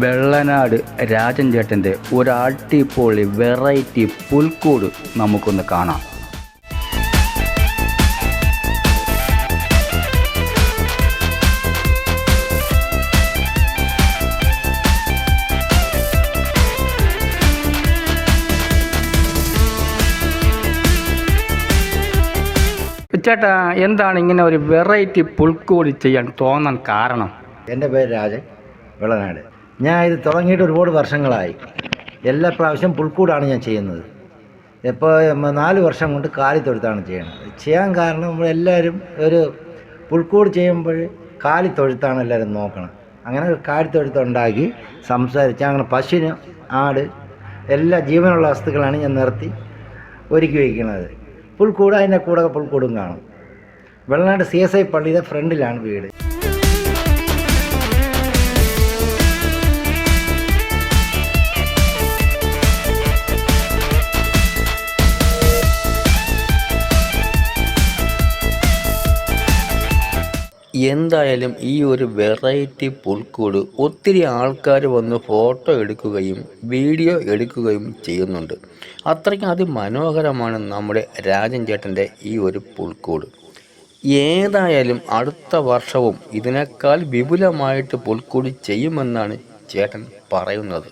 വെള്ളനാട് രാജൻ ചേട്ടൻ്റെ ഒരു അടിപൊളി വെറൈറ്റി പുൽക്കൂട് നമുക്കൊന്ന് കാണാം. ചേട്ടാ, എന്താണ് ഇങ്ങനെ ഒരു വെറൈറ്റി പുൽക്കൂട് ചെയ്യാൻ തോന്നാൻ കാരണം? എൻ്റെ പേര് രാജൻ, വെള്ളനാട്. ഞാൻ ഇത് തുടങ്ങിയിട്ട് ഒരുപാട് വർഷങ്ങളായി. എല്ലാ പ്രാവശ്യം പുൽക്കൂടാണ് ഞാൻ ചെയ്യുന്നത്. ഇപ്പോൾ 4 വർഷം കൊണ്ട് കാലിത്തൊഴുത്താണ് ചെയ്യുന്നത്. ചെയ്യാൻ കാരണം നമ്മളെല്ലാവരും ഒരു പുൽക്കൂട് ചെയ്യുമ്പോൾ കാലിത്തൊഴുത്താണ് എല്ലാവരും നോക്കണം. അങ്ങനെ ഒരു കാലിത്തൊഴുത്തുണ്ടാക്കി സംസാരിച്ച് അങ്ങനെ പശുവിന്, ആട്, എല്ലാ ജീവനുള്ള വസ്തുക്കളാണ് ഞാൻ നിർത്തി ഒരുക്കി വയ്ക്കുന്നത്. പുൽക്കൂട്, അതിൻ്റെ കൂടെ പുൽക്കൂടും കാണും. വെള്ളനാട് CSI പള്ളിയുടെ ഫ്രണ്ടിലാണ് വീട്. എന്തായാലും ഈ ഒരു വെറൈറ്റി പുൽക്കൂട് ഒത്തിരി ആൾക്കാർ വന്ന് ഫോട്ടോ എടുക്കുകയും വീഡിയോ എടുക്കുകയും ചെയ്യുന്നുണ്ട്. അത്രയ്ക്കും അതിമനോഹരമാണ് നമ്മുടെ രാജൻ ചേട്ടൻ്റെ ഈ ഒരു പുൽക്കൂട്. ഏതായാലും അടുത്ത വർഷവും ഇതിനേക്കാൾ വിപുലമായിട്ട് പുൽക്കൂട് ചെയ്യുമെന്നാണ് ചേട്ടൻ പറയുന്നത്.